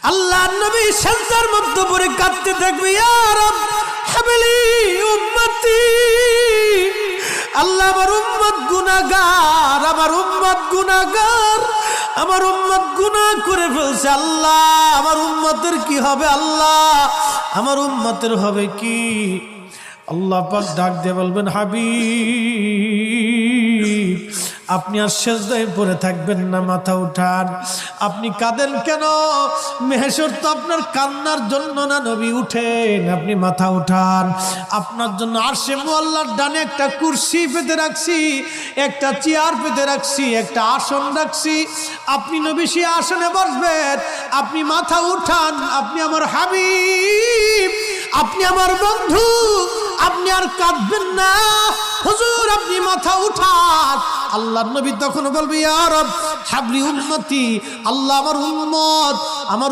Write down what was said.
আল্লাহ নবী সেজদার মধ্যে পড়ে কাঁদতে থাকবে, ইয়া রব হাবলি উম্মতি। আল্লাহ আমার উম্মত গুনাহগার, আমার উম্মত গুনাহগার, আমার উম্মত গুনাহ করে ফেলছে। আল্লাহ আমার উম্মতের কি হবে? আল্লাহ আমার উম্মতের হবে কি? আল্লাহ পাক ডাক দিয়ে বলবেন, হাবিব আপনি আর সেজদায় পড়ে থাকবেন না, মাথা উঠান। আপনি কাঁদেন কেন? মেহেশর তো আপনার কান্নার জন্য না নবী, উঠেন, আপনি মাথা উঠান। আপনার জন্য আরশে মুআল্লার ডানে একটা কুরসি পেতে রাখছি, একটা চেয়ার পেতে রাখছি, একটা আসন রাখছি। আপনি নবী সেই আসনে বসবেন। আপনি মাথা উঠান, আপনি আমার হাবিব, আপনি আমার বন্ধু, আপনি আর কাঁদবেন না। হুজুর আপনি মাথা উঠান। আল্লাহর নবী তখন বলবে, ইয়া রব হাবলি উম্মতি। আল্লাহ আমার উম্মত, আমার